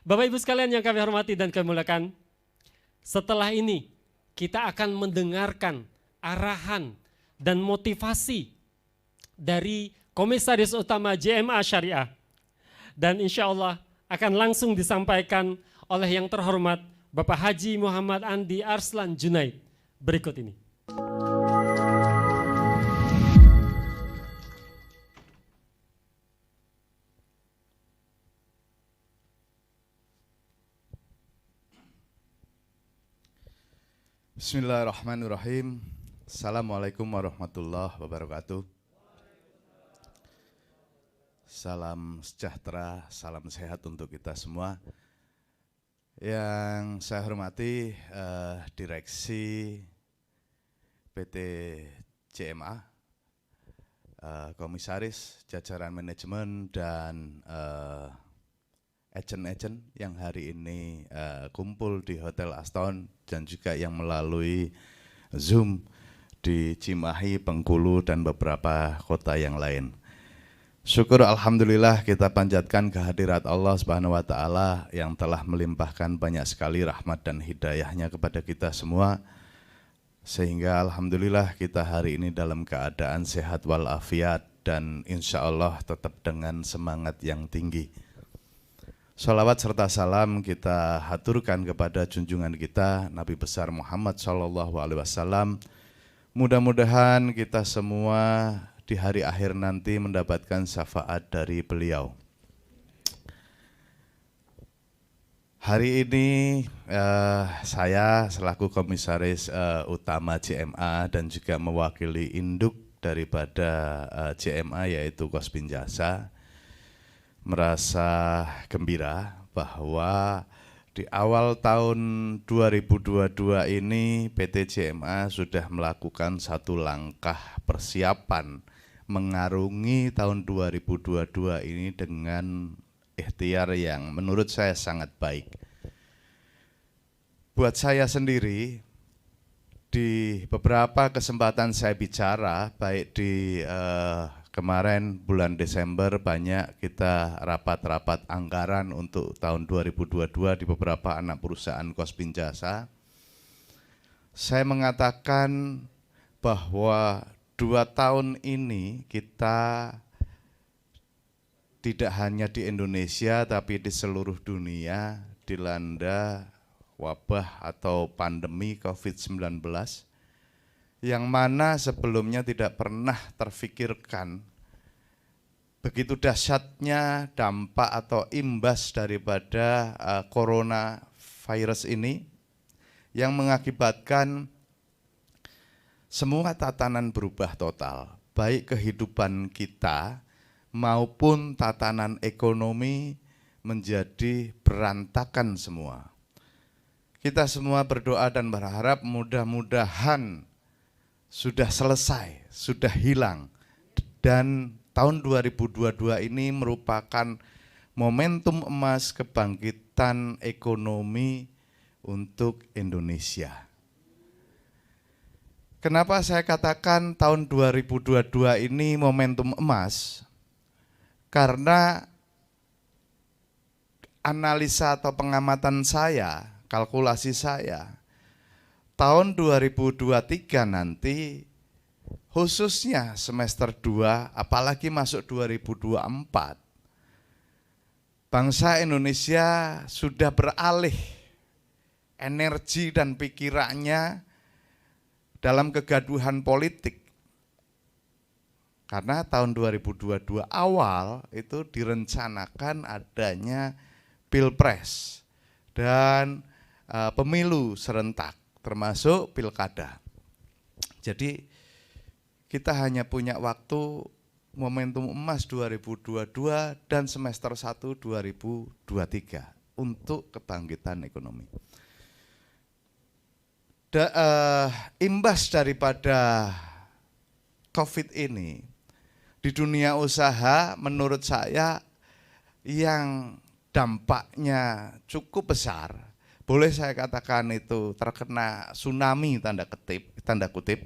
Bapak Ibu sekalian yang kami hormati dan kami muliakan, setelah ini kita akan mendengarkan arahan dan motivasi dari Komisaris Utama JMA Syariah. Dan insya Allah akan langsung disampaikan oleh yang terhormat Bapak Haji Muhammad Andi Arslan Junaid berikut ini. Bismillahirrahmanirrahim. Assalamualaikum warahmatullahi wabarakatuh. Salam sejahtera, salam sehat untuk kita semua. Yang saya hormati Direksi PT JMA, Komisaris, jajaran manajemen dan agent-agent yang hari ini kumpul di Hotel Aston dan juga yang melalui Zoom di Cimahi, Bengkulu, dan beberapa kota yang lain. Syukur alhamdulillah kita panjatkan kehadirat Allah Subhanahu wa taala yang telah melimpahkan banyak sekali rahmat dan hidayahnya kepada kita semua. Sehingga alhamdulillah kita hari ini dalam keadaan sehat walafiat dan insya Allah tetap dengan semangat yang tinggi. Salawat serta salam kita haturkan kepada junjungan kita Nabi besar Muhammad SAW. Mudah-mudahan kita semua di hari akhir nanti mendapatkan syafaat dari beliau. Hari ini saya selaku Komisaris Utama JMA dan juga mewakili induk daripada JMA yaitu Kospin Jasa, merasa gembira bahwa di awal tahun 2022 ini PT JMA sudah melakukan satu langkah persiapan mengarungi tahun 2022 ini dengan ikhtiar yang menurut saya sangat baik. Buat saya sendiri, di beberapa kesempatan saya bicara, baik di kemarin bulan Desember banyak kita rapat-rapat anggaran untuk tahun 2022 di beberapa anak perusahaan Kospin Jasa. Saya mengatakan bahwa 2 tahun ini kita tidak hanya di Indonesia tapi di seluruh dunia dilanda wabah atau pandemi COVID-19 yang mana sebelumnya tidak pernah terfikirkan begitu dahsyatnya dampak atau imbas daripada coronavirus ini yang mengakibatkan semua tatanan berubah total, baik kehidupan kita maupun tatanan ekonomi menjadi berantakan semua. Kita semua berdoa dan berharap mudah-mudahan sudah selesai, sudah hilang, dan tahun 2022 ini merupakan momentum emas kebangkitan ekonomi untuk Indonesia. Kenapa saya katakan tahun 2022 ini momentum emas? Karena analisa atau pengamatan saya, kalkulasi saya, tahun 2023 nanti khususnya semester 2 apalagi masuk 2024 bangsa Indonesia sudah beralih energi dan pikirannya dalam kegaduhan politik. Karena tahun 2022 awal itu direncanakan adanya pilpres dan pemilu serentak termasuk pilkada. Jadi kita hanya punya waktu momentum emas 2022 dan semester 1 2023 untuk kebangkitan ekonomi. Imbas daripada COVID ini di dunia usaha menurut saya yang dampaknya cukup besar, boleh saya katakan itu terkena tsunami tanda kutip,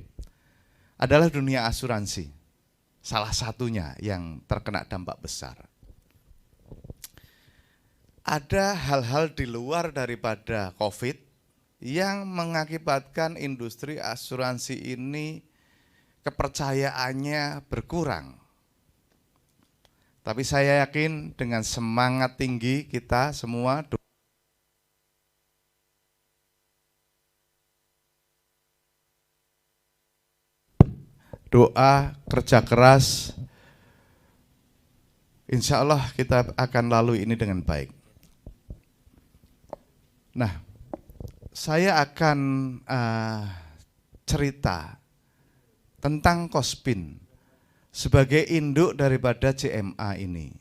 adalah dunia asuransi. Salah satunya yang terkena dampak besar. ada hal-hal di luar daripada COVID yang mengakibatkan industri asuransi ini kepercayaannya berkurang. Tapi saya yakin dengan semangat tinggi kita semua, doa, kerja keras, insya Allah kita akan lalui ini dengan baik. Nah, saya akan cerita tentang Kospin sebagai induk daripada JMA ini.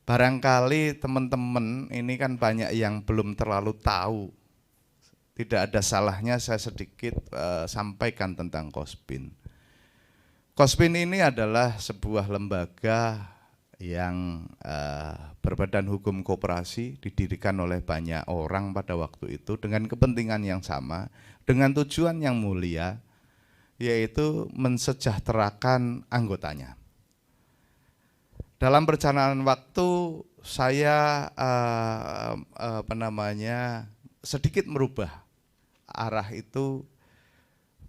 Barangkali teman-teman ini kan banyak yang belum terlalu tahu. Tidak ada salahnya saya sedikit sampaikan tentang Kospin. Kospin ini adalah sebuah lembaga yang berbadan hukum koperasi, didirikan oleh banyak orang pada waktu itu dengan kepentingan yang sama, dengan tujuan yang mulia, yaitu mensejahterakan anggotanya. Dalam perjalanan waktu saya sedikit merubah arah itu,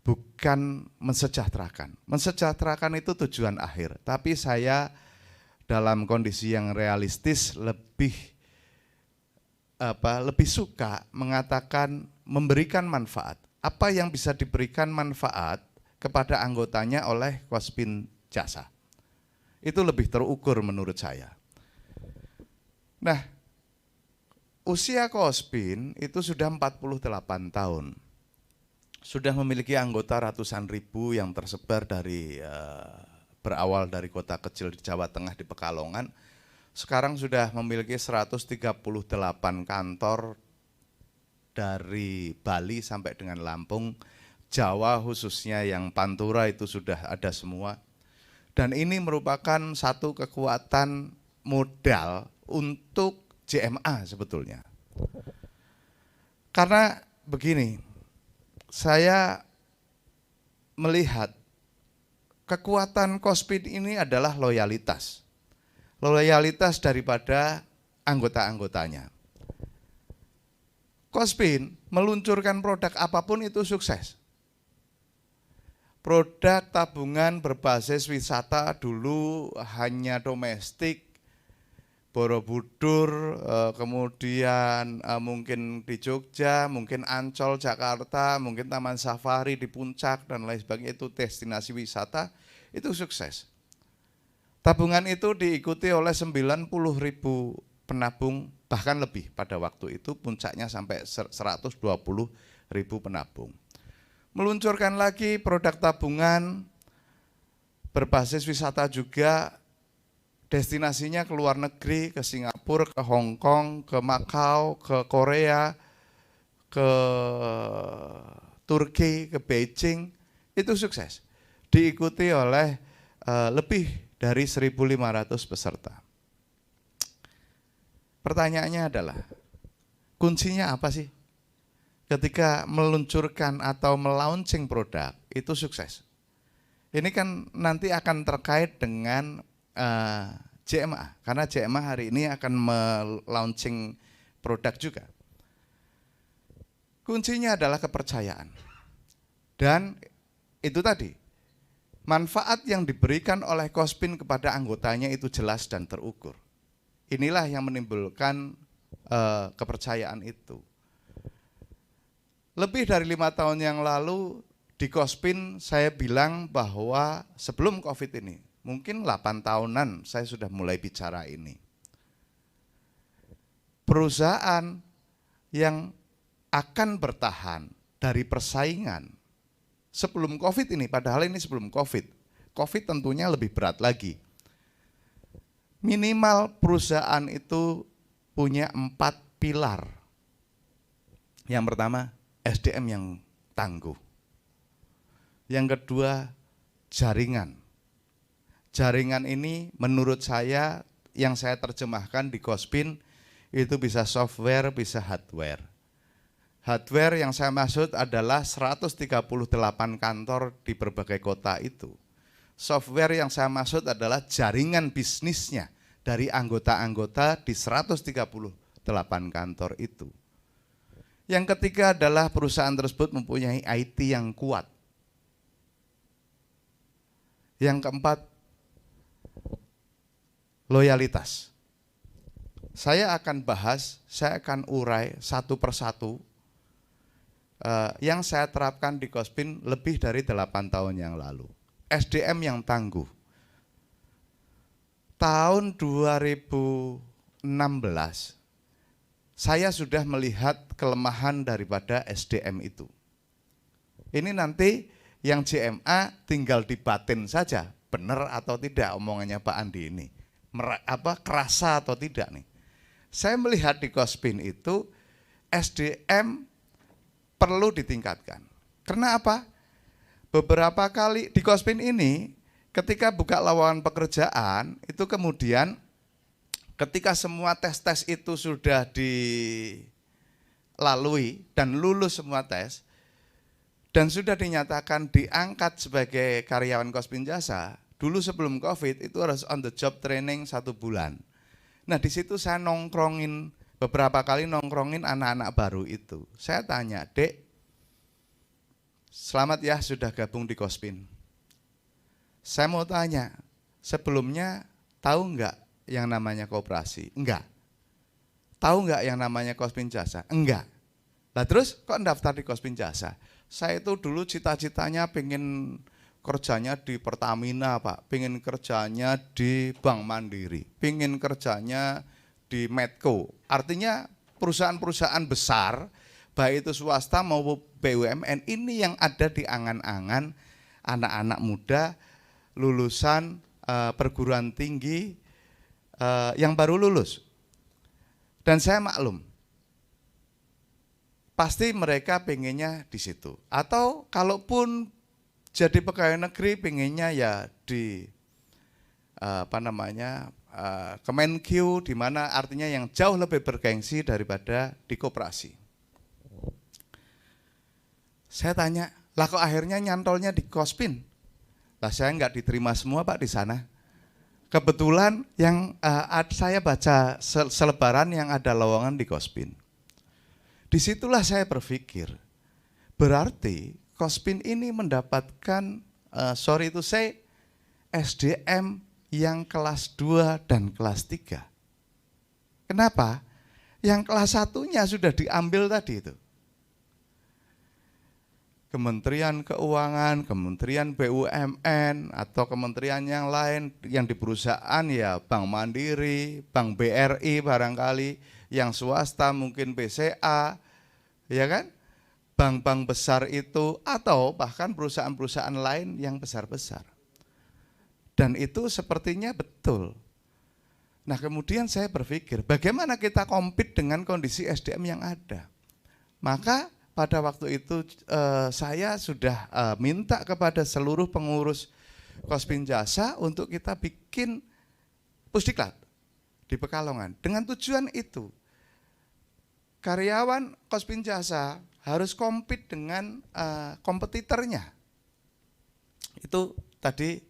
bukan mensejahterakan. Mensejahterakan itu tujuan akhir, tapi saya dalam kondisi yang realistis lebih suka mengatakan memberikan manfaat. Apa yang bisa diberikan manfaat kepada anggotanya oleh Kospin Jasa. Itu lebih terukur menurut saya. Nah, usia Kospin itu sudah 48 tahun. Sudah memiliki anggota ratusan ribu yang tersebar dari berawal dari kota kecil di Jawa Tengah di Pekalongan. Sekarang sudah memiliki 138 kantor dari Bali sampai dengan Lampung, Jawa khususnya yang Pantura itu sudah ada semua. Dan ini merupakan satu kekuatan modal untuk JMA sebetulnya. Karena begini, saya melihat kekuatan Kospin ini adalah loyalitas. Loyalitas daripada anggota-anggotanya. Kospin meluncurkan produk apapun itu sukses. Produk tabungan berbasis wisata dulu hanya domestik, Borobudur, kemudian mungkin di Jogja, mungkin Ancol, Jakarta, mungkin Taman Safari di Puncak dan lain sebagainya, itu destinasi wisata, itu sukses. Tabungan itu diikuti oleh 90.000 penabung, bahkan lebih pada waktu itu, puncaknya sampai 120.000 penabung. Meluncurkan lagi produk tabungan berbasis wisata juga, destinasinya ke luar negeri, ke Singapura, ke Hong Kong, ke Makau, ke Korea, ke Turki, ke Beijing, itu sukses. Diikuti oleh lebih dari 1.500 peserta. Pertanyaannya adalah, kuncinya apa sih? Ketika meluncurkan atau melaunching produk, itu sukses. Ini kan nanti akan terkait dengan JMA, karena JMA hari ini akan melaunching produk juga. Kuncinya adalah kepercayaan. Dan itu tadi, manfaat yang diberikan oleh Kospin kepada anggotanya itu jelas dan terukur. Inilah yang menimbulkan kepercayaan itu. Lebih dari 5 tahun yang lalu di Kospin saya bilang bahwa sebelum COVID ini, mungkin 8 tahunan saya sudah mulai bicara ini. Perusahaan yang akan bertahan dari persaingan sebelum COVID ini, padahal ini sebelum COVID. COVID tentunya lebih berat lagi. Minimal perusahaan itu punya 4 pilar. Yang pertama, SDM yang tangguh. Yang kedua, jaringan. Jaringan ini menurut saya, yang saya terjemahkan di Kospin, itu bisa software, bisa hardware. Hardware yang saya maksud adalah 138 kantor di berbagai kota itu. Software yang saya maksud adalah jaringan bisnisnya, dari anggota-anggota di 138 kantor itu. Yang ketiga adalah perusahaan tersebut mempunyai IT yang kuat. Yang keempat, loyalitas. Saya akan bahas, saya akan urai satu persatu yang saya terapkan di Cospin lebih dari 8 tahun yang lalu. SDM yang tangguh. Tahun 2016, saya sudah melihat kelemahan daripada SDM itu. Ini nanti yang JMA tinggal dibatin saja, benar atau tidak omongannya Pak Andi ini. Kerasa atau tidak nih. Saya melihat di Cospin itu SDM perlu ditingkatkan. Karena apa? Beberapa kali di Cospin ini ketika buka lowongan pekerjaan itu kemudian ketika semua tes-tes itu sudah dilalui dan lulus semua tes dan sudah dinyatakan diangkat sebagai karyawan Cospin Jasa, dulu sebelum COVID itu harus on the job training 1 bulan. Nah di situ saya nongkrongin, beberapa kali nongkrongin anak-anak baru itu. Saya tanya, Dek, selamat ya sudah gabung di Cospin. Saya mau tanya, sebelumnya tahu enggak yang namanya koperasi? Enggak. Tahu enggak yang namanya Cospin Jasa? Enggak. Lah terus kok daftar di Cospin Jasa? Saya itu dulu cita-citanya pengen kerjanya di Pertamina Pak, pengen kerjanya di Bank Mandiri, pengen kerjanya di Medco. Artinya perusahaan-perusahaan besar, baik itu swasta maupun BUMN, ini yang ada di angan-angan anak-anak muda lulusan perguruan tinggi yang baru lulus. Dan saya maklum, pasti mereka pengennya di situ. Atau kalaupun jadi pegawai negeri pengennya ya di Kemenkyu, di mana artinya yang jauh lebih bergengsi daripada di koperasi. Saya tanya, lah kok akhirnya nyantolnya di Cospin? Lah saya nggak diterima semua Pak di sana. Kebetulan yang saya baca selebaran yang ada lowongan di Cospin. Disitulah saya berpikir, berarti Cospin ini mendapatkan, SDM yang kelas 2 dan kelas 3. Kenapa? Yang kelas 1-nya sudah diambil tadi itu. Kementerian Keuangan, Kementerian BUMN, atau kementerian yang lain yang di perusahaan ya Bank Mandiri, Bank BRI barangkali, yang swasta mungkin BCA, ya kan? Bank-bank besar itu, atau bahkan perusahaan-perusahaan lain yang besar-besar. Dan itu sepertinya betul. Nah kemudian saya berpikir, bagaimana kita compete dengan kondisi SDM yang ada? Maka pada waktu itu saya sudah minta kepada seluruh pengurus Cospin Jasa untuk kita bikin pusdiklat di Pekalongan. Dengan tujuan itu, karyawan Cospin Jasa harus compete dengan kompetitornya. Itu tadi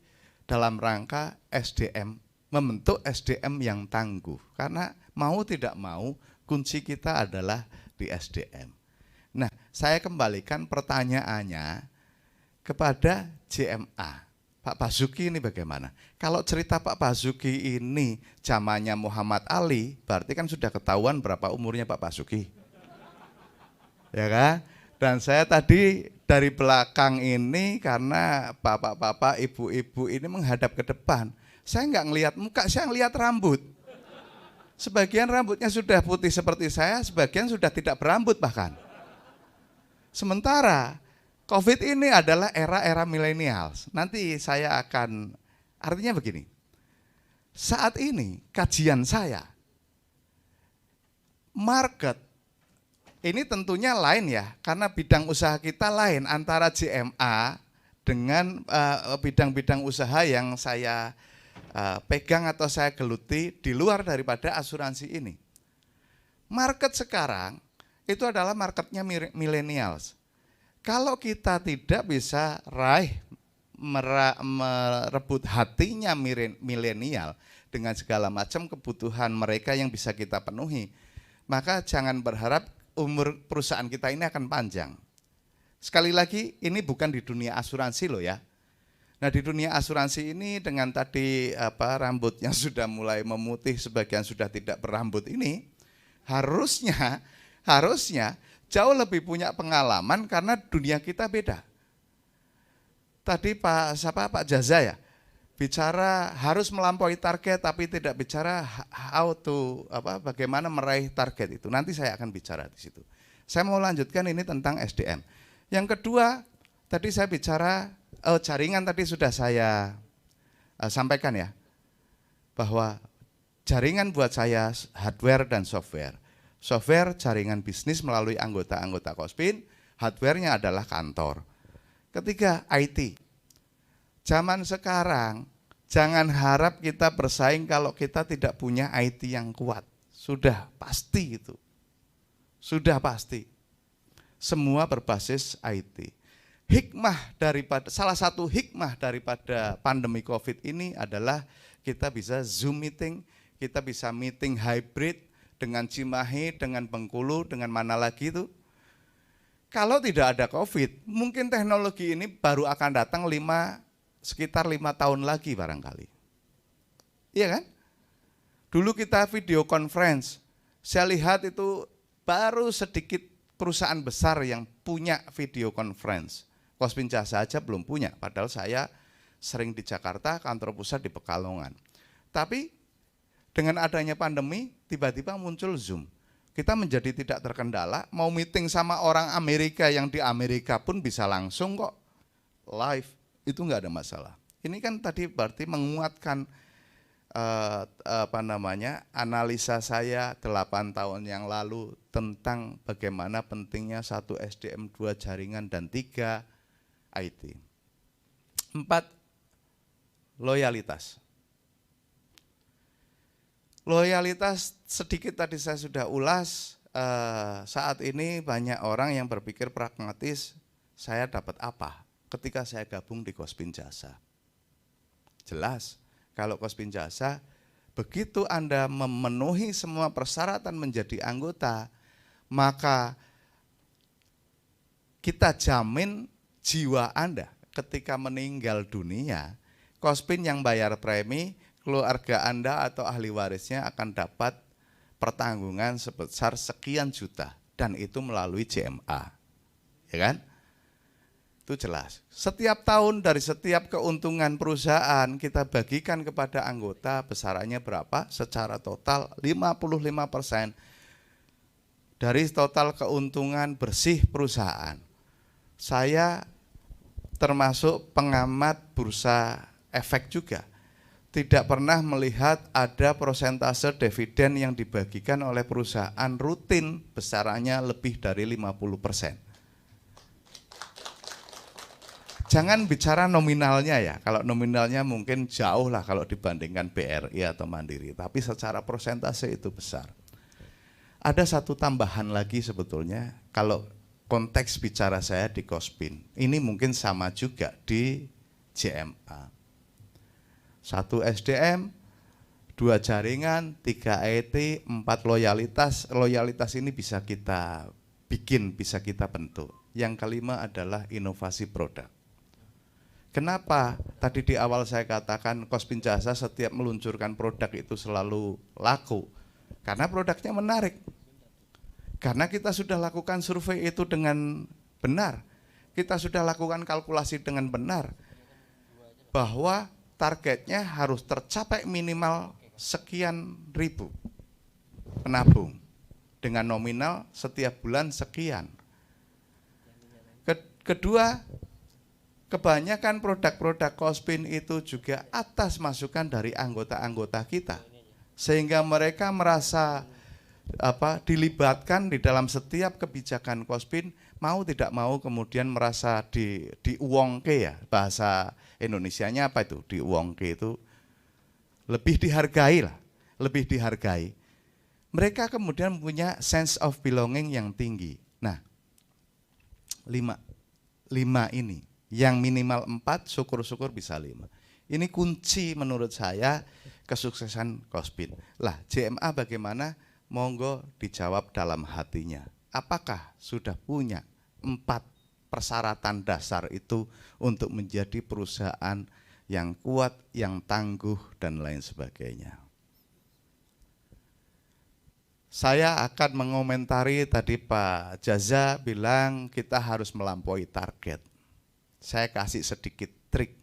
dalam rangka SDM, membentuk SDM yang tangguh. Karena mau tidak mau kunci kita adalah di SDM. Nah, saya kembalikan pertanyaannya kepada JMA. Pak Basuki ini bagaimana? Kalau cerita Pak Basuki ini zamannya Muhammad Ali, berarti kan sudah ketahuan berapa umurnya Pak Basuki. Ya kan? Dan saya tadi dari belakang ini karena bapak-bapak, ibu-ibu ini menghadap ke depan. Saya nggak ngelihat muka, saya ngelihat rambut. Sebagian rambutnya sudah putih seperti saya, sebagian sudah tidak berambut bahkan. Sementara COVID ini adalah era-era milenial. Nanti saya akan, artinya begini, saat ini kajian saya, market, ini tentunya lain ya, karena bidang usaha kita lain antara JMA dengan bidang-bidang usaha yang saya pegang atau saya geluti di luar daripada asuransi ini. Market sekarang itu adalah marketnya millennials. Kalau kita tidak bisa merebut hatinya milenial dengan segala macam kebutuhan mereka yang bisa kita penuhi, maka jangan berharap umur perusahaan kita ini akan panjang. Sekali lagi, ini bukan di dunia asuransi loh ya. Nah, di dunia asuransi ini dengan tadi rambutnya sudah mulai memutih, sebagian sudah tidak berambut ini, harusnya jauh lebih punya pengalaman karena dunia kita beda. Tadi Pak Jaza ya, bicara harus melampaui target tapi tidak bicara bagaimana meraih target itu. Nanti saya akan bicara di situ. Saya mau lanjutkan ini tentang SDM. Yang kedua, tadi saya bicara jaringan, tadi sudah saya sampaikan ya, bahwa jaringan buat saya hardware dan software. Software jaringan bisnis melalui anggota-anggota Kospin, hardware-nya adalah kantor. Ketiga, IT. Zaman sekarang, jangan harap kita bersaing kalau kita tidak punya IT yang kuat. Sudah pasti itu. Sudah pasti. Semua berbasis IT. Salah satu hikmah daripada pandemi COVID ini adalah kita bisa Zoom meeting, kita bisa meeting hybrid dengan Cimahi, dengan Bengkulu, dengan mana lagi itu. Kalau tidak ada COVID, mungkin teknologi ini baru akan datang sekitar 5 tahun lagi barangkali. Iya kan? Dulu kita video conference, saya lihat itu baru sedikit perusahaan besar yang punya video conference. Kospin Jasa saja belum punya, padahal saya sering di Jakarta, kantor pusat di Pekalongan. Tapi dengan adanya pandemi, tiba-tiba muncul Zoom. Kita menjadi tidak terkendala, mau meeting sama orang Amerika yang di Amerika pun bisa langsung kok, live, itu enggak ada masalah. Ini kan tadi berarti menguatkan analisa saya 8 tahun yang lalu tentang bagaimana pentingnya 1 SDM, 2 jaringan, dan 3 IT. 4, loyalitas. Loyalitas sedikit tadi saya sudah ulas, saat ini banyak orang yang berpikir pragmatis, saya dapat apa ketika saya gabung di Kospin Jasa. Jelas, kalau Kospin Jasa, begitu Anda memenuhi semua persyaratan menjadi anggota, maka kita jamin jiwa Anda ketika meninggal dunia, Kospin yang bayar premi, keluarga Anda atau ahli warisnya akan dapat pertanggungan sebesar sekian juta, dan itu melalui JMA, ya kan? Itu jelas. Setiap tahun dari setiap keuntungan perusahaan kita bagikan kepada anggota, besarannya berapa? Secara total 55% dari total keuntungan bersih perusahaan. Saya termasuk pengamat bursa efek juga. Tidak pernah melihat ada persentase dividen yang dibagikan oleh perusahaan rutin besarannya lebih dari 50%. Jangan bicara nominalnya ya, kalau nominalnya mungkin jauh lah kalau dibandingkan BRI atau Mandiri, tapi secara persentase itu besar. Ada satu tambahan lagi sebetulnya, kalau konteks bicara saya di Kospin, ini mungkin sama juga di JMA. 1 SDM, 2 jaringan, 3 IT, 4 loyalitas. Loyalitas ini bisa kita bikin, bisa kita bentuk. Yang kelima adalah inovasi produk. Kenapa tadi di awal saya katakan Kospin Jasa setiap meluncurkan produk itu selalu laku? Karena produknya menarik. Karena kita sudah lakukan survei itu dengan benar. Kita sudah lakukan kalkulasi dengan benar. Bahwa targetnya harus tercapai minimal sekian ribu penabung. Dengan nominal setiap bulan sekian. Kedua, kebanyakan produk-produk Kospin itu juga atas masukan dari anggota-anggota kita, sehingga mereka merasa dilibatkan di dalam setiap kebijakan Kospin, mau tidak mau kemudian merasa diuongke ya, bahasa Indonesianya apa itu, diuongke itu lebih dihargai lah, lebih dihargai. Mereka kemudian punya sense of belonging yang tinggi. Nah, 5 ini. Yang minimal 4, syukur-syukur bisa 5. Ini kunci menurut saya kesuksesan Cospin. Lah, JMA bagaimana? Monggo dijawab dalam hatinya. Apakah sudah punya 4 persyaratan dasar itu untuk menjadi perusahaan yang kuat, yang tangguh, dan lain sebagainya. Saya akan mengomentari tadi Pak Jaza bilang kita harus melampaui target. Saya kasih sedikit trik.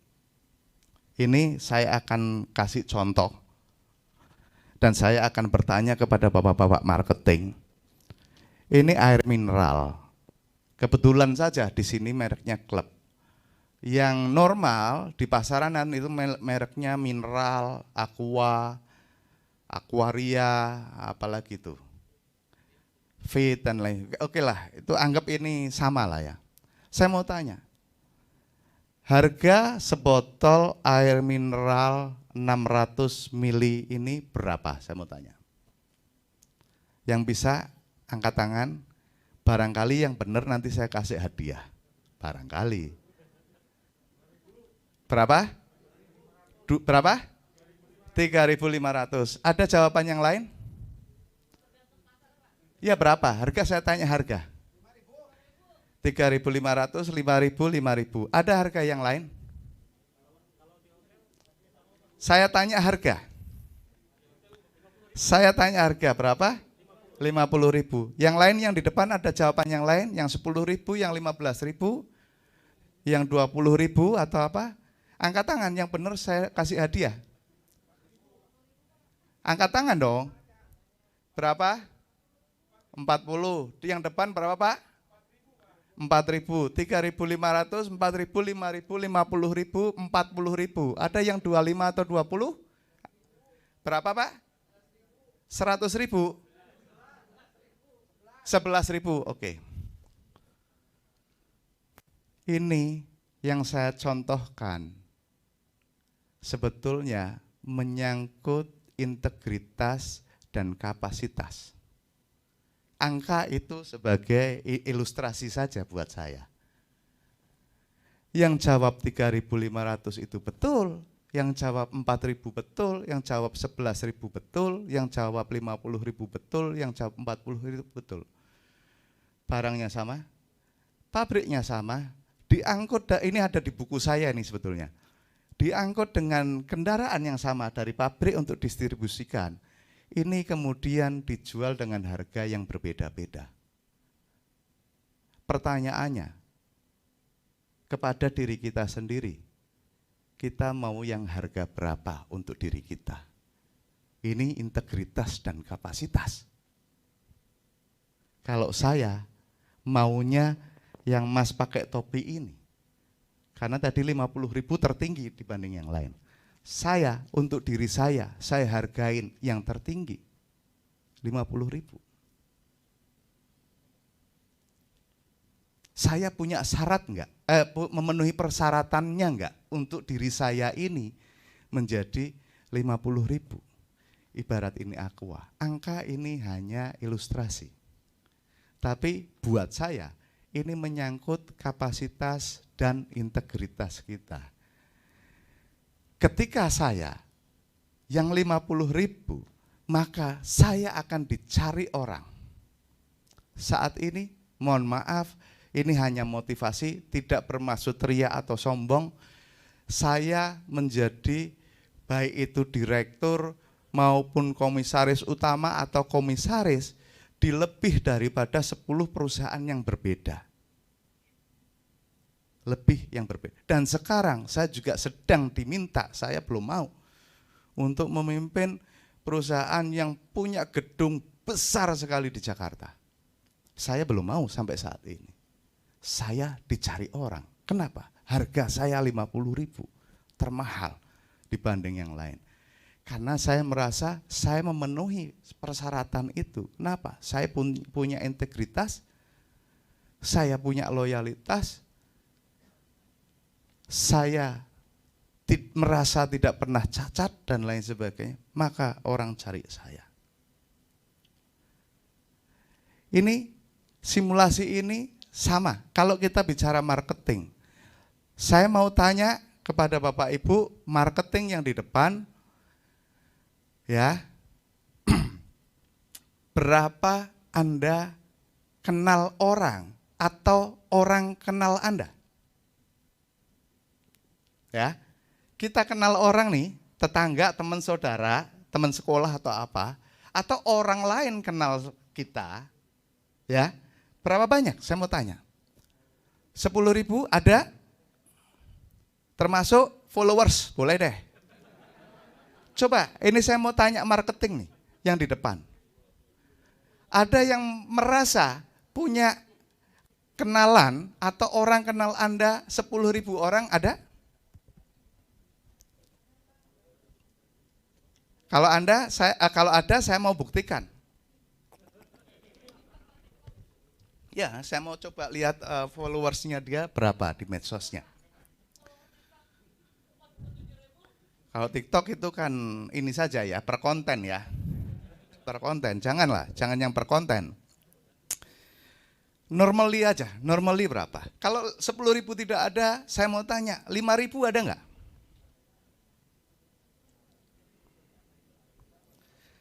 Ini saya akan kasih contoh. Dan saya akan bertanya kepada bapak-bapak marketing. Ini air mineral. Kebetulan saja di sini mereknya Club. Yang normal di pasaranan itu mereknya mineral, aqua, aquaria, apalagi itu. Fit dan lain. Oke lah, itu anggap ini sama lah ya. Saya mau tanya. Harga sebotol air mineral 600 mili ini berapa? Saya mau tanya. Yang bisa angkat tangan, barangkali yang benar nanti saya kasih hadiah. Barangkali. Berapa? Berapa? 3.500. Ada jawaban yang lain? Ya berapa? Harga saya tanya harga. 3.500, 5.000, 5.000. Ada harga yang lain? Saya tanya harga. Saya tanya harga berapa? 50.000. Yang lain yang di depan ada jawaban yang lain? Yang 10.000, yang 15.000, yang 20.000 atau apa? Angkat tangan yang benar saya kasih hadiah. Angkat tangan dong. Berapa? 40. Yang depan berapa Pak? 4.000, 3.500, 4.000, 5.000, 50.000, 40.000. Ada yang 25 atau 20? Berapa Pak? 100.000? 11.000, oke. Ini yang saya contohkan sebetulnya menyangkut integritas dan kapasitas. Angka itu sebagai ilustrasi saja buat saya. Yang jawab 3.500 itu betul, yang jawab 4.000 betul, yang jawab 11.000 betul, yang jawab 50.000 betul, yang jawab 40.000 betul. Barangnya sama, pabriknya sama, diangkut, ini ada di buku saya ini sebetulnya. Diangkut dengan kendaraan yang sama dari pabrik untuk distribusikan. Ini kemudian dijual dengan harga yang berbeda-beda. Pertanyaannya, kepada diri kita sendiri, kita mau yang harga berapa untuk diri kita? Ini integritas dan kapasitas. Kalau saya maunya yang Mas pakai topi ini, karena tadi 50.000 tertinggi dibanding yang lain. Saya, untuk diri saya hargain yang tertinggi, 50.000. Saya punya syarat enggak? Memenuhi persyaratannya enggak untuk diri saya ini menjadi 50.000. Ibarat ini aqua, angka ini hanya ilustrasi. Tapi buat saya, ini menyangkut kapasitas dan integritas kita. Ketika saya yang 50.000, maka saya akan dicari orang. Saat ini, mohon maaf, ini hanya motivasi, tidak bermaksud ria atau sombong. Saya menjadi baik itu direktur maupun komisaris utama atau komisaris di lebih daripada 10 perusahaan yang berbeda. Lebih yang berbeda. Dan sekarang saya juga sedang diminta, saya belum mau, untuk memimpin perusahaan yang punya gedung besar sekali di Jakarta. Saya belum mau sampai saat ini. Saya dicari orang. Kenapa? Harga saya 50.000, termahal dibanding yang lain. Karena saya merasa saya memenuhi persyaratan itu. Kenapa? Saya punya integritas, saya punya loyalitas, saya merasa tidak pernah cacat dan lain sebagainya, maka orang cari saya. Ini simulasi ini sama. Kalau kita bicara marketing, saya mau tanya kepada Bapak Ibu, marketing yang di depan, Ya, berapa Anda kenal orang atau orang kenal Anda? Ya, kita kenal orang nih, tetangga, teman saudara, teman sekolah atau apa, atau orang lain kenal kita, ya, berapa banyak? Saya mau tanya. 10.000 ada? Termasuk followers, boleh deh. Coba, ini saya mau tanya marketing nih, yang di depan. Ada yang merasa punya kenalan atau orang kenal Anda 10.000 orang, ada? Kalau ada, saya mau buktikan. Ya, saya mau coba lihat followersnya dia berapa di medsosnya. Kalau TikTok itu kan ini saja ya, per konten ya. Per konten, jangan yang per konten. Normally aja, normally berapa? Kalau 10.000 tidak ada, saya mau tanya, 5.000 ada nggak?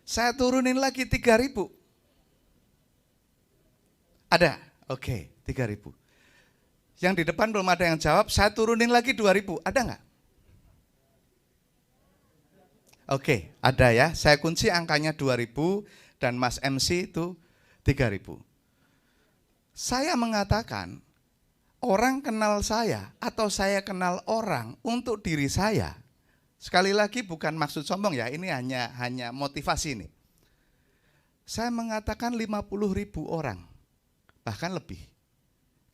Saya turunin lagi 3.000. Ada? Oke, 3.000. Yang di depan belum ada yang jawab, saya turunin lagi 2.000. Ada nggak? Oke, ada ya. Saya kunci angkanya 2.000 dan Mas MC itu 3.000. Saya mengatakan, orang kenal saya atau saya kenal orang untuk diri saya. Sekali lagi bukan maksud sombong ya, ini hanya motivasi nih. Saya mengatakan 50.000 orang, bahkan lebih.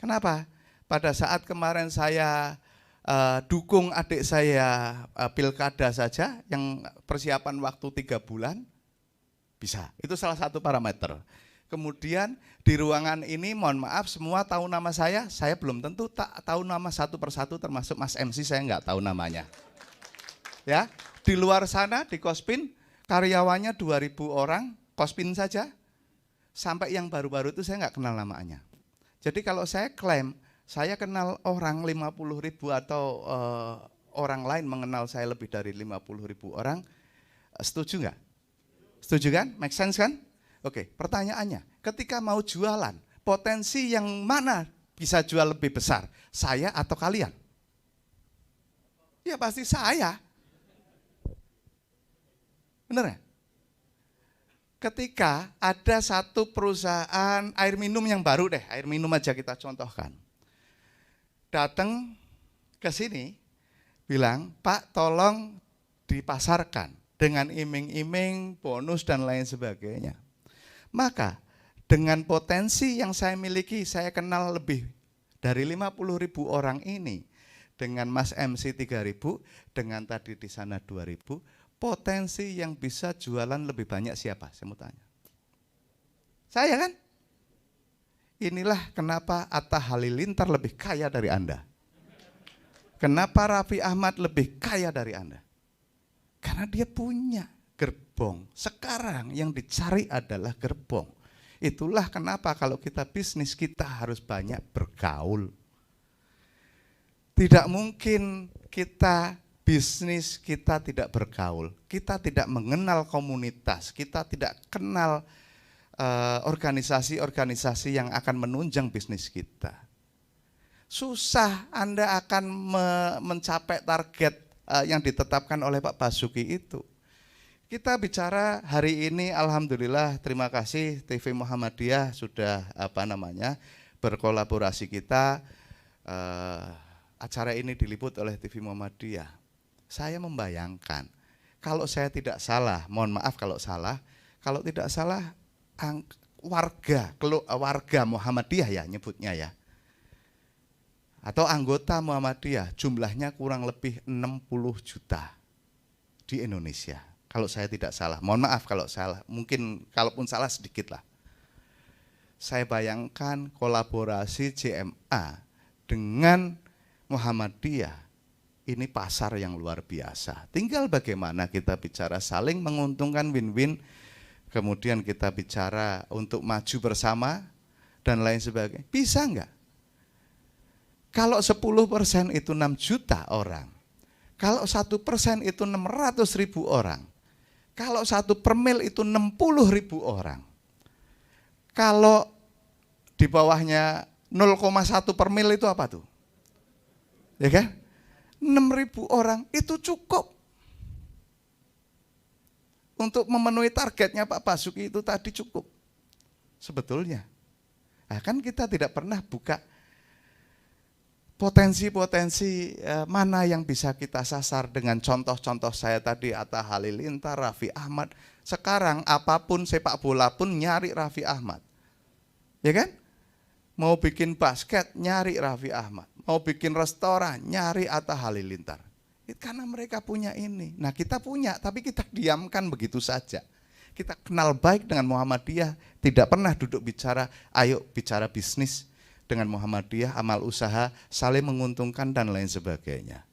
Kenapa? Pada saat kemarin saya dukung adik saya pilkada saja, yang persiapan waktu 3 bulan, bisa. Itu salah satu parameter. Kemudian di ruangan ini, mohon maaf, semua tahu nama saya belum tentu tak tahu nama satu persatu, termasuk Mas MC saya nggak tahu namanya. Ya, di luar sana di Kospin karyawannya 2.000 orang, Kospin saja, sampai yang baru-baru itu saya nggak kenal namanya. Jadi kalau saya klaim saya kenal orang 50.000 atau orang lain mengenal saya lebih dari 50.000 orang, setuju nggak? Setuju kan? Make sense kan? Oke, pertanyaannya, ketika mau jualan, potensi yang mana bisa jual lebih besar? Saya atau kalian? Ya pasti saya. Benar ya? Ketika ada satu perusahaan air minum yang baru deh, air minum aja kita contohkan. Datang ke sini, bilang, Pak tolong dipasarkan dengan iming-iming, bonus dan lain sebagainya. Maka dengan potensi yang saya miliki, saya kenal lebih dari 50.000 orang ini, dengan Mas MC 3.000, dengan tadi di sana 2.000, potensi yang bisa jualan lebih banyak siapa? Saya mau tanya. Saya kan? Inilah kenapa Atta Halilintar lebih kaya dari Anda. Kenapa Raffi Ahmad lebih kaya dari Anda? Karena dia punya gerbong. Sekarang yang dicari adalah gerbong. Itulah kenapa kalau kita bisnis kita harus banyak bergaul. Tidak mungkin kita bisnis kita tidak bergaul, kita tidak mengenal komunitas, kita tidak kenal organisasi-organisasi yang akan menunjang bisnis kita. Susah Anda akan mencapai target yang ditetapkan oleh Pak Basuki itu. Kita bicara hari ini, alhamdulillah, terima kasih TV Muhammadiyah sudah berkolaborasi kita. Acara ini diliput oleh TV Muhammadiyah. Saya membayangkan, kalau saya tidak salah, mohon maaf kalau salah, kalau tidak salah warga Muhammadiyah ya nyebutnya ya, atau anggota Muhammadiyah jumlahnya kurang lebih 60 juta di Indonesia. Kalau saya tidak salah, mohon maaf kalau salah, mungkin kalaupun salah sedikit lah. Saya bayangkan kolaborasi JMA dengan Muhammadiyah, ini pasar yang luar biasa. Tinggal bagaimana kita bicara saling menguntungkan, win-win, kemudian kita bicara untuk maju bersama dan lain sebagainya. Bisa enggak? Kalau 10% itu 6 juta orang, kalau 1% itu 600.000 orang, Kalau 1 per mil itu 60.000 orang. Kalau di bawahnya 0,1 per mil itu apa tuh? Ya kan? 6.000 orang itu cukup untuk memenuhi targetnya Pak Basuki itu tadi cukup sebetulnya. Nah, kan kita tidak pernah buka potensi-potensi mana yang bisa kita sasar dengan contoh-contoh saya tadi, Atta Halilintar, Raffi Ahmad. Sekarang apapun sepak bola pun nyari Raffi Ahmad. Ya kan? Mau bikin basket nyari Raffi Ahmad. Mau bikin restoran nyari Atta Halilintar. Karena mereka punya ini. Nah, kita punya tapi kita diamkan begitu saja. Kita kenal baik dengan Muhammadiyah, tidak pernah duduk bicara, ayo bicara bisnis dengan Muhammadiyah, amal usaha, saling menguntungkan dan lain sebagainya.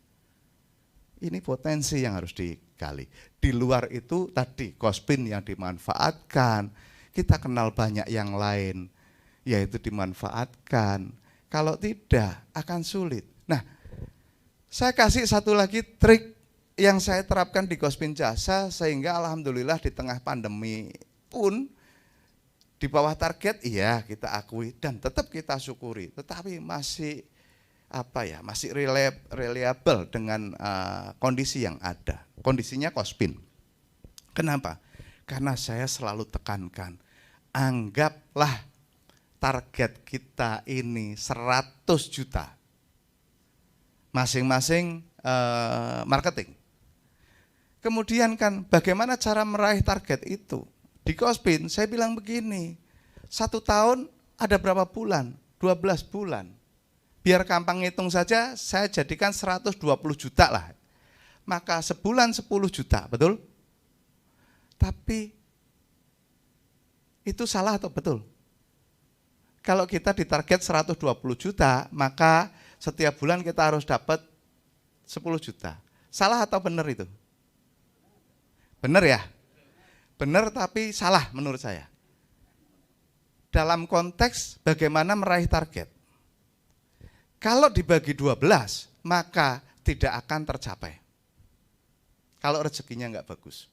Ini potensi yang harus digali. Di luar itu tadi Kospin yang dimanfaatkan, kita kenal banyak yang lain, yaitu dimanfaatkan. Kalau tidak akan sulit. Nah, saya kasih satu lagi trik yang saya terapkan di Kospin Jasa sehingga alhamdulillah di tengah pandemi pun di bawah target, iya kita akui dan tetap kita syukuri, tetapi masih masih reliable dengan kondisi yang ada. Kondisinya Kospin. Kenapa? Karena saya selalu tekankan, anggaplah target kita ini 100 juta. Masing-masing marketing. Kemudian kan bagaimana cara meraih target itu? Di Kospin saya bilang begini, 1 tahun ada berapa bulan? 12 bulan. Biar gampang ngitung saja, saya jadikan 120 juta lah. Maka sebulan 10 juta, betul? Tapi itu salah atau betul? Kalau kita ditarget 120 juta, maka setiap bulan kita harus dapat 10 juta. Salah atau benar itu? Benar ya? Benar tapi salah menurut saya. Dalam konteks bagaimana meraih target. Kalau dibagi 12, maka tidak akan tercapai. Kalau rezekinya enggak bagus.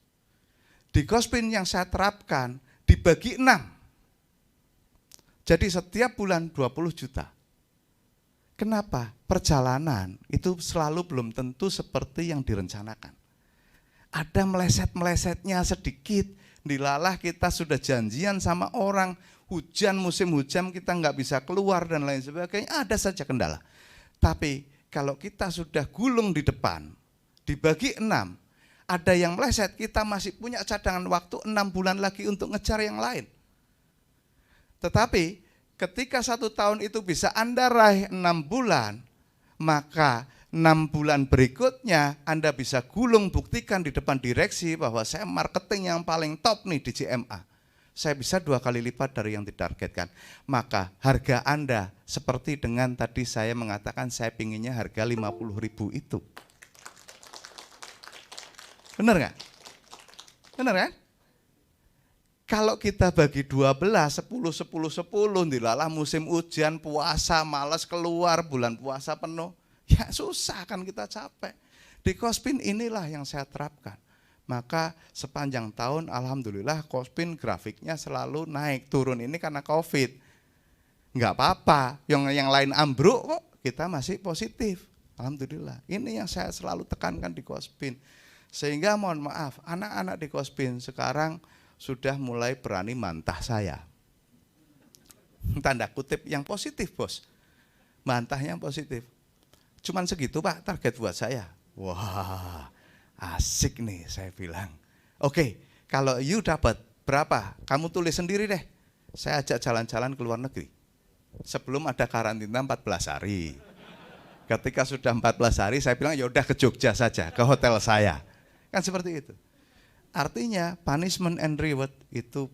Di Kospin yang saya terapkan, dibagi 6. Jadi setiap bulan 20 juta. Kenapa? Perjalanan itu selalu belum tentu seperti yang direncanakan. Ada meleset-melesetnya sedikit, dilalah kita sudah janjian sama orang, hujan, musim hujan kita nggak bisa keluar dan lain sebagainya, ada saja kendala. Tapi kalau kita sudah gulung di depan, dibagi 6, ada yang meleset, kita masih punya cadangan waktu 6 bulan lagi untuk ngejar yang lain. Tetapi ketika 1 tahun itu bisa Anda raih 6 bulan, maka 6 bulan berikutnya Anda bisa gulung buktikan di depan direksi bahwa saya marketing yang paling top nih di JMA. Saya bisa 2 kali lipat dari yang ditargetkan. Maka harga Anda seperti dengan tadi saya mengatakan saya pinginnya harga 50.000 itu. Benar nggak? Benar kan? Kalau kita bagi 12, 10, 10, 10, dilalah musim hujan, puasa, malas keluar, bulan puasa penuh, ya susah kan kita capek. Di Kospin inilah yang saya terapkan. Maka sepanjang tahun alhamdulillah Kospin grafiknya selalu naik, turun ini karena Covid. Enggak apa-apa, yang lain ambruk kok kita masih positif. Alhamdulillah. Ini yang saya selalu tekankan di Kospin. Sehingga mohon maaf, anak-anak di Kospin sekarang sudah mulai berani mantah saya. Tanda kutip yang positif, Bos. Mantahnya yang positif. Cuman segitu Pak target buat saya. Wah, asik nih saya bilang. Oke, kalau you dapat berapa? Kamu tulis sendiri deh. Saya ajak jalan-jalan ke luar negeri. Sebelum ada karantina 14 hari. Ketika sudah 14 hari saya bilang ya udah ke Jogja saja, ke hotel saya. Kan seperti itu. Artinya punishment and reward itu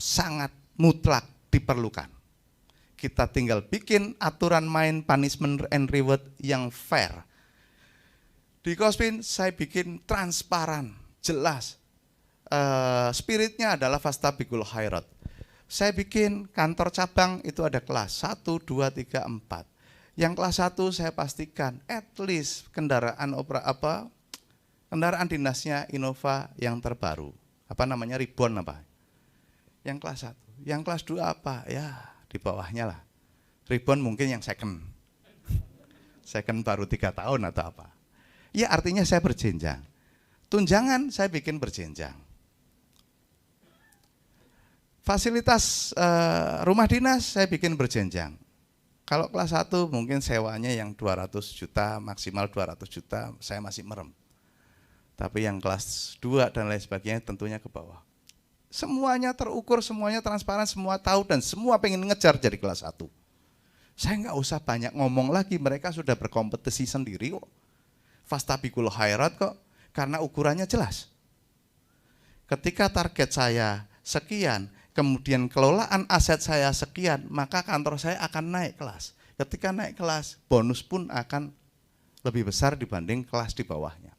sangat mutlak diperlukan. Kita tinggal bikin aturan main punishment and reward yang fair. Di Kospin saya bikin transparan, jelas. Spiritnya adalah fastabiqul khairat. Saya bikin kantor cabang itu ada kelas 1, 2, 3, 4. Yang kelas 1 saya pastikan at least kendaraan Kendaraan dinasnya Innova yang terbaru, apa namanya, Ribbon apa? Yang kelas 1. Yang kelas 2 apa? Ya, di bawahnya lah. Ribbon mungkin yang second. Second baru 3 tahun atau apa. Ya artinya saya berjenjang. Tunjangan saya bikin berjenjang. Fasilitas rumah dinas saya bikin berjenjang. Kalau kelas 1 mungkin sewanya yang 200 juta, maksimal 200 juta, saya masih merem. Tapi yang kelas 2 dan lain sebagainya tentunya ke bawah. Semuanya terukur, semuanya transparan, semua tahu dan semua pengen ngejar jadi kelas 1. Saya nggak usah banyak ngomong lagi, mereka sudah berkompetisi sendiri kok. Fastabiqul khairat kok, karena ukurannya jelas. Ketika target saya sekian, kemudian kelolaan aset saya sekian, maka kantor saya akan naik kelas. Ketika naik kelas, bonus pun akan lebih besar dibanding kelas di bawahnya.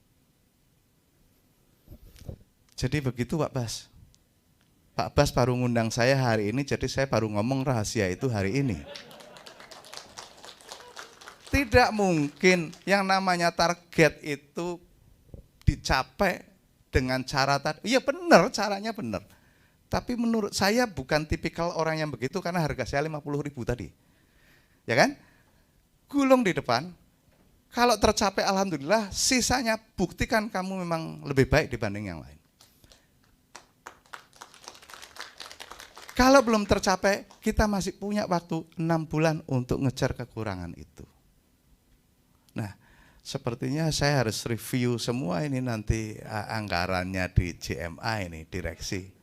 Jadi begitu Pak Bas. Pak Bas baru ngundang saya hari ini, jadi saya baru ngomong rahasia itu hari ini. Tidak mungkin yang namanya target itu dicapai dengan cara tadi. Iya benar, caranya benar. Tapi menurut saya bukan tipikal orang yang begitu karena harga saya 50.000 tadi. Ya kan? Gulung di depan. Kalau tercapai alhamdulillah, sisanya buktikan kamu memang lebih baik dibanding yang lain. Kalau belum tercapai, kita masih punya waktu 6 bulan untuk ngejar kekurangan itu. Nah, sepertinya saya harus review semua ini nanti anggarannya di JMA ini, direksi.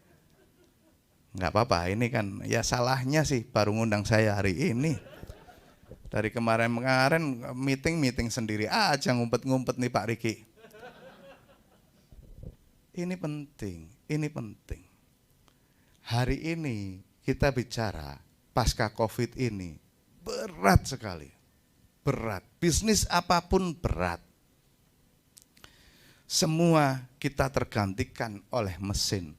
Enggak apa-apa, ini kan ya salahnya sih baru ngundang saya hari ini. Dari kemarin-kemarin meeting sendiri aja ngumpet-ngumpet nih Pak Riki. Ini penting. Hari ini kita bicara pasca COVID ini berat sekali. Berat, bisnis apapun berat. Semua kita tergantikan oleh mesin.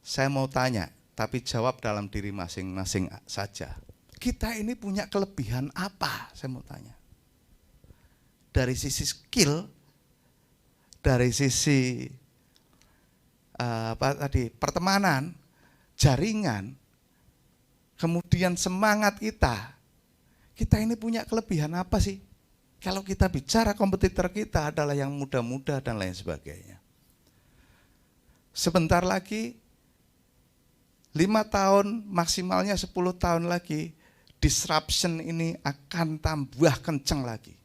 Saya mau tanya, tapi jawab dalam diri masing-masing saja. Kita ini punya kelebihan apa? Saya mau tanya. Dari sisi skill, dari sisi pertemanan, jaringan, kemudian semangat kita ini punya kelebihan apa sih? Kalau kita bicara kompetitor kita adalah yang muda-muda dan lain sebagainya. Sebentar lagi, 5 tahun, maksimalnya 10 tahun lagi, disruption ini akan tambah kencang lagi.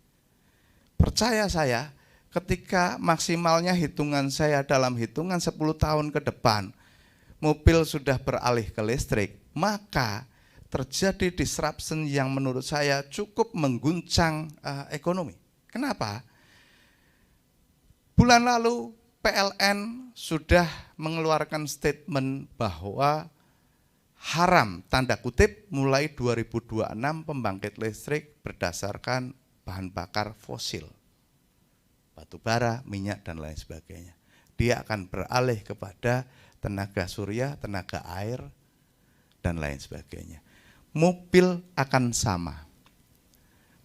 Percaya saya, ketika maksimalnya hitungan saya dalam hitungan 10 tahun ke depan, mobil sudah beralih ke listrik, maka terjadi disruption yang menurut saya cukup mengguncang ekonomi. Kenapa? Bulan lalu PLN sudah mengeluarkan statement bahwa haram, tanda kutip, mulai 2026 pembangkit listrik berdasarkan bahan bakar fosil. Batu bara, minyak, dan lain sebagainya. Dia akan beralih kepada tenaga surya, tenaga air, dan lain sebagainya. Mobil akan sama,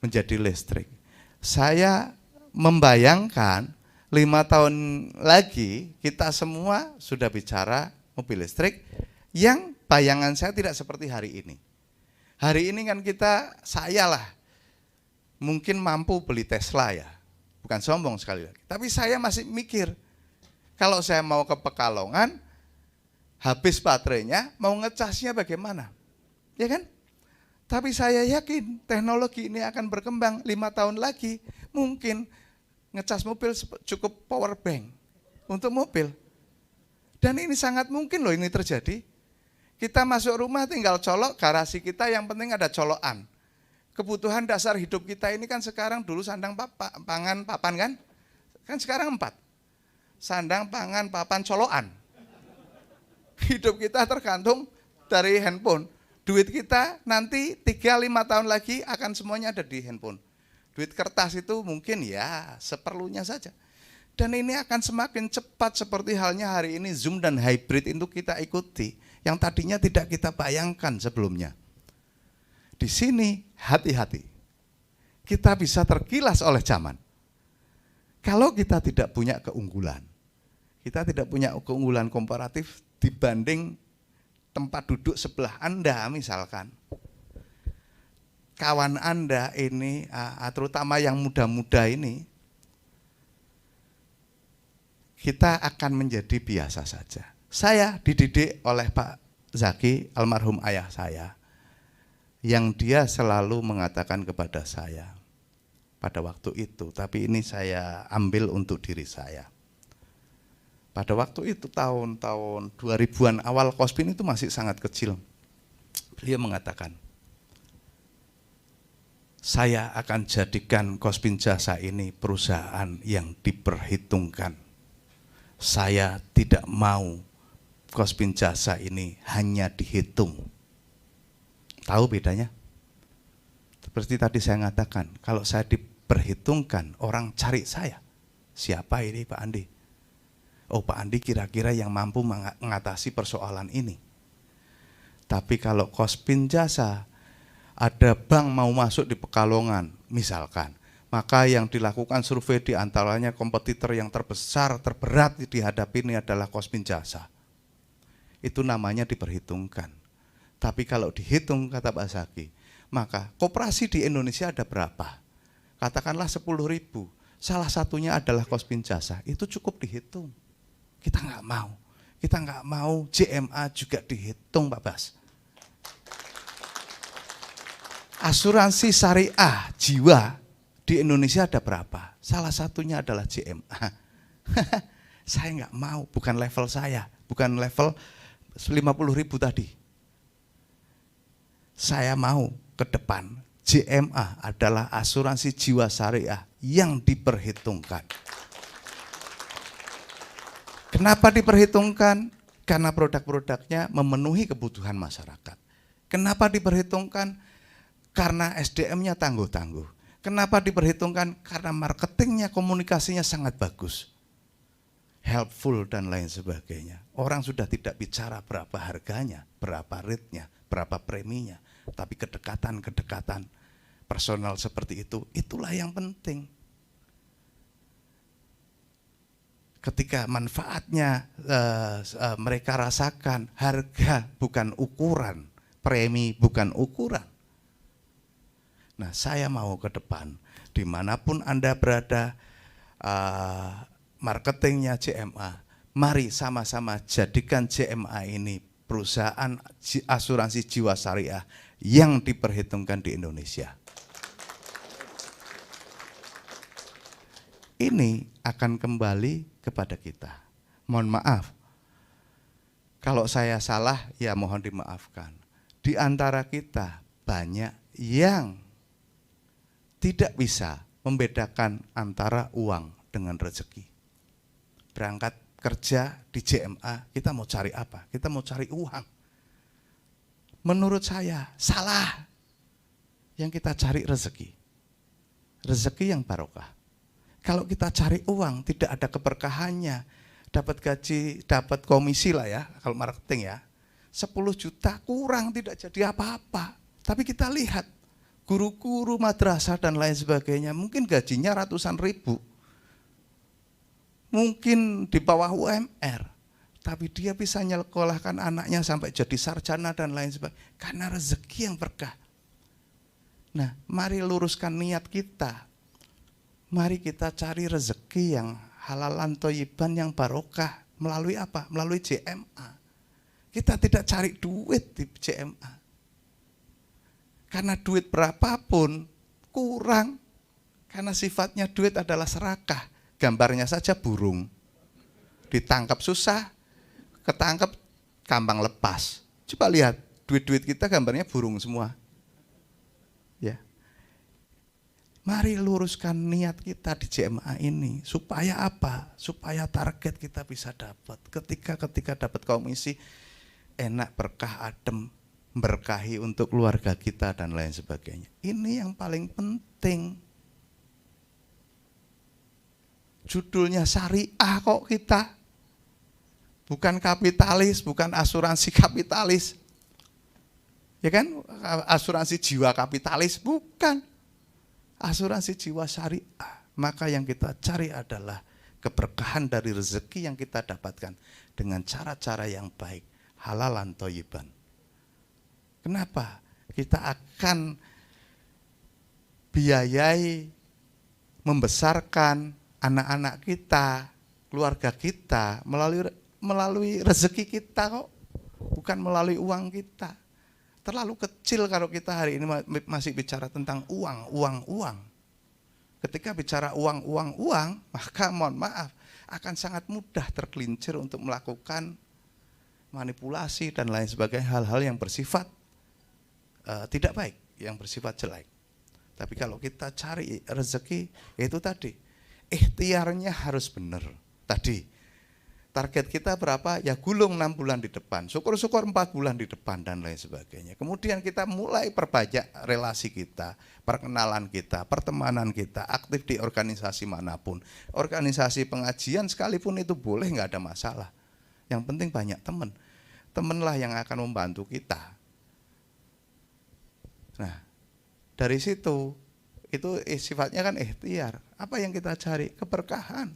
menjadi listrik. Saya membayangkan 5 tahun lagi kita semua sudah bicara mobil listrik yang bayangan saya tidak seperti hari ini. Hari ini kan saya lah mungkin mampu beli Tesla ya, bukan sombong sekali lagi. Tapi saya masih mikir, kalau saya mau ke Pekalongan, habis baterainya, mau ngecasnya bagaimana? Ya kan? Tapi saya yakin teknologi ini akan berkembang 5 tahun lagi, mungkin ngecas mobil cukup power bank untuk mobil. Dan ini sangat mungkin loh ini terjadi. Kita masuk rumah tinggal colok, garasi kita yang penting ada colokan. Kebutuhan dasar hidup kita ini kan sekarang dulu sandang pangan papan kan? Kan sekarang 4. Sandang pangan papan colokan. Hidup kita tergantung dari handphone. Duit kita nanti 3-5 tahun lagi akan semuanya ada di handphone. Duit kertas itu mungkin ya seperlunya saja. Dan ini akan semakin cepat seperti halnya hari ini Zoom dan hybrid itu kita ikuti. Yang tadinya tidak kita bayangkan sebelumnya. Di sini hati-hati. Kita bisa tergilas oleh zaman. Kalau kita tidak punya keunggulan, kita tidak punya keunggulan komparatif dibanding tempat duduk sebelah Anda misalkan, kawan Anda ini, terutama yang muda-muda ini, kita akan menjadi biasa saja. Saya dididik oleh Pak Zaki, almarhum ayah saya, yang dia selalu mengatakan kepada saya pada waktu itu, tapi ini saya ambil untuk diri saya. Pada waktu itu tahun-tahun 2000-an awal Kospin itu masih sangat kecil. Beliau mengatakan, saya akan jadikan Kospin Jasa ini perusahaan yang diperhitungkan. Saya tidak mau Kospin Jasa ini hanya dihitung. Tahu bedanya? Seperti tadi saya mengatakan, kalau saya diperhitungkan, orang cari saya. Siapa ini Pak Andi? Oh, Pak Andi kira-kira yang mampu mengatasi persoalan ini. Tapi kalau Kospin Jasa, ada bank mau masuk di Pekalongan misalkan, maka yang dilakukan survei di antaranya kompetitor yang terbesar, terberat dihadapi ini adalah Kospin Jasa. Itu namanya diperhitungkan. Tapi kalau dihitung, kata Pak Zaki, maka koperasi di Indonesia ada berapa? Katakanlah 10.000, salah satunya adalah Kospin Jasa, itu cukup dihitung. Kita nggak mau JMA juga dihitung Pak Bas. Asuransi syariah jiwa di Indonesia ada berapa? Salah satunya adalah JMA. Saya nggak mau, bukan level saya, bukan level 50.000 tadi. Saya mau ke depan JMA adalah asuransi jiwa syariah yang diperhitungkan. Kenapa diperhitungkan? Karena produk-produknya memenuhi kebutuhan masyarakat. Kenapa diperhitungkan? Karena SDM-nya tangguh-tangguh. Kenapa diperhitungkan? Karena marketingnya, komunikasinya sangat bagus. Helpful dan lain sebagainya. Orang sudah tidak bicara berapa harganya, berapa rate-nya, berapa preminya. Tapi kedekatan-kedekatan personal seperti itu, itulah yang penting. Ketika manfaatnya mereka rasakan, harga bukan ukuran, premi bukan ukuran. Nah, saya mau ke depan, dimanapun Anda berada, marketingnya JMA, mari sama-sama jadikan JMA ini perusahaan asuransi jiwa syariah yang diperhitungkan di Indonesia. Ini akan kembali kepada kita. Mohon maaf, kalau saya salah ya mohon dimaafkan. Di antara kita banyak yang tidak bisa membedakan antara uang dengan rezeki. Berangkat kerja di JMA, kita mau cari apa? Kita mau cari uang. Menurut saya salah. Yang kita cari rezeki. Rezeki yang barokah. Kalau kita cari uang, tidak ada keberkahannya. Dapat gaji, dapat komisi lah ya, kalau marketing ya. 10 juta kurang, tidak jadi apa-apa. Tapi kita lihat, guru-guru madrasah dan lain sebagainya, mungkin gajinya ratusan ribu. Mungkin di bawah UMR. Tapi dia bisa nyekolahkan anaknya sampai jadi sarjana dan lain sebagainya. Karena rezeki yang berkah. Nah, mari luruskan niat kita. Mari kita cari rezeki yang halalan thoyiban yang barokah. Melalui apa? Melalui JMA. Kita tidak cari duit di JMA. Karena duit berapapun kurang. Karena sifatnya duit adalah serakah. Gambarnya saja burung. Ditangkap susah, ketangkap gampang lepas. Coba lihat, duit-duit kita gambarnya burung semua. Ya. Mari luruskan niat kita di JMA ini. Supaya apa? Supaya target kita bisa dapat. Ketika dapat komisi, enak, berkah, adem, berkahi untuk keluarga kita dan lain sebagainya. Ini yang paling penting. Judulnya syariah kok kita. Bukan kapitalis, bukan asuransi kapitalis. Ya kan? Asuransi jiwa kapitalis, bukan. Asuransi jiwa syariah. maka yang kita cari adalah keberkahan dari rezeki yang kita dapatkan dengan cara-cara yang baik, halalan thayyiban. Kenapa? Kita akan biayai membesarkan anak-anak kita, keluarga kita melalui rezeki kita kok, bukan melalui uang kita. Terlalu kecil kalau kita hari ini masih bicara tentang uang. Ketika bicara uang, maka mohon maaf, akan sangat mudah tergelincir untuk melakukan manipulasi dan lain sebagainya, hal-hal yang bersifat tidak baik, yang bersifat jelek. Tapi kalau kita cari rezeki, itu tadi, ikhtiarnya harus benar. Tadi, target kita berapa? Ya gulung 6 bulan di depan, syukur-syukur 4 bulan di depan dan lain sebagainya. Kemudian kita mulai perbajak relasi kita, perkenalan kita, pertemanan kita, aktif di organisasi manapun. Organisasi pengajian sekalipun itu boleh, nggak ada masalah. Yang penting banyak teman. Temanlah yang akan membantu kita. Nah, dari situ, itu sifatnya kan ikhtiar. Apa yang kita cari? Keberkahan.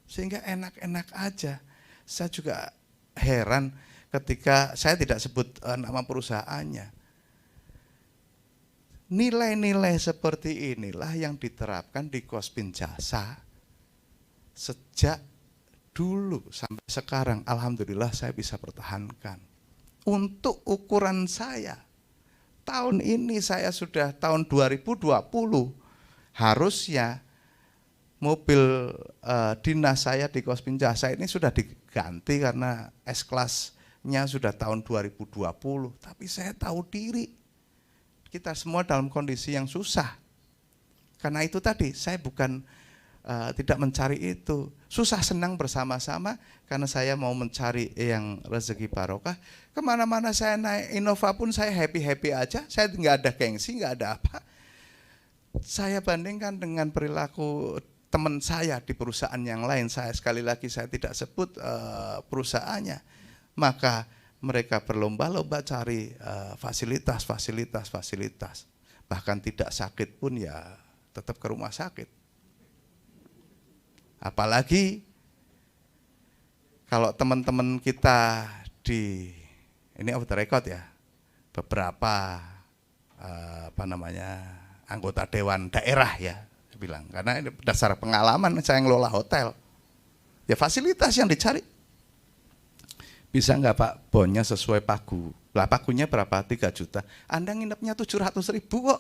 Sehingga enak-enak aja. Saya juga heran ketika saya tidak sebut nama perusahaannya. Nilai-nilai seperti inilah yang diterapkan di Kospin Jasa sejak dulu sampai sekarang. Alhamdulillah saya bisa pertahankan. Untuk ukuran saya, tahun ini saya sudah tahun 2020 harusnya mobil dinas saya di Kospin Jasa ini sudah diganti karena S-Class-nya sudah tahun 2020. Tapi saya tahu diri, kita semua dalam kondisi yang susah. Karena itu tadi, saya bukan tidak mencari itu. Susah senang bersama-sama karena saya mau mencari yang rezeki barokah. Kemana-mana saya naik Innova pun saya happy-happy aja, saya nggak ada gengsi, nggak ada apa. Saya bandingkan dengan perilaku teman saya di perusahaan yang lain, saya sekali lagi saya tidak sebut perusahaannya, maka mereka berlomba-lomba cari fasilitas, bahkan tidak sakit pun ya tetap ke rumah sakit. Apalagi kalau teman-teman kita ini off the record ya, beberapa anggota dewan daerah ya, bilang, karena ini dasar pengalaman saya ngelola hotel, ya fasilitas yang dicari, bisa nggak Pak bonnya sesuai pagu, lah pagunya berapa? 3 juta, Anda nginepnya 700.000 kok,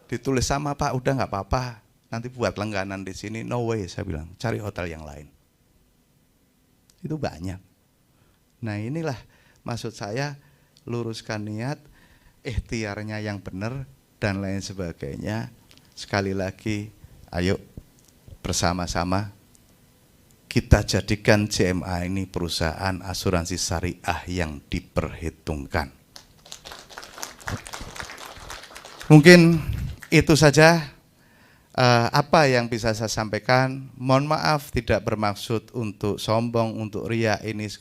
ditulis sama Pak, udah nggak apa-apa, nanti buat langganan di sini, no way, saya bilang, cari hotel yang lain, itu banyak. Nah inilah maksud saya, luruskan niat, ikhtiarnya yang benar dan lain sebagainya. Sekali lagi, ayo bersama-sama kita jadikan CMA ini perusahaan asuransi syariah yang diperhitungkan. Mungkin itu saja apa yang bisa saya sampaikan. Mohon maaf tidak bermaksud untuk sombong, untuk ria, ini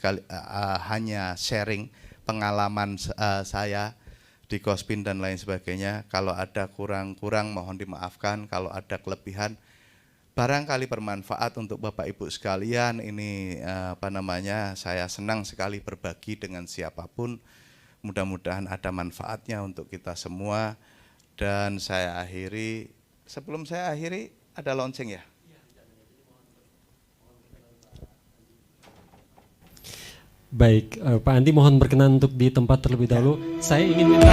hanya sharing pengalaman saya di Kospin dan lain sebagainya. Kalau ada kurang-kurang mohon dimaafkan, kalau ada kelebihan barangkali bermanfaat untuk Bapak Ibu sekalian. Ini saya senang sekali berbagi dengan siapapun. Mudah-mudahan ada manfaatnya untuk kita semua. Dan saya akhiri, sebelum saya akhiri ada launching ya? Baik, Pak Andi mohon berkenan untuk di tempat terlebih dahulu. Saya ingin minta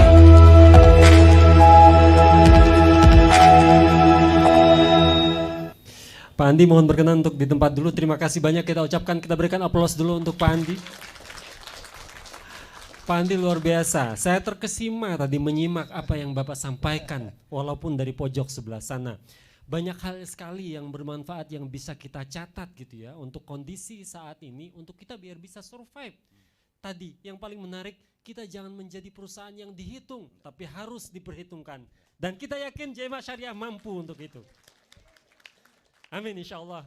Pak Andi mohon berkenan untuk di tempat dulu. Terima kasih banyak kita ucapkan, kita berikan aplaus dulu untuk Pak Andi. Pak Andi luar biasa. Saya terkesima tadi menyimak apa yang Bapak sampaikan, walaupun dari pojok sebelah sana. Banyak hal sekali yang bermanfaat yang bisa kita catat gitu ya, untuk kondisi saat ini, untuk kita biar bisa survive. Tadi yang paling menarik, kita jangan menjadi perusahaan yang dihitung, tapi harus diperhitungkan. Dan kita yakin JMA Syariah mampu untuk itu. Amin, insya Allah.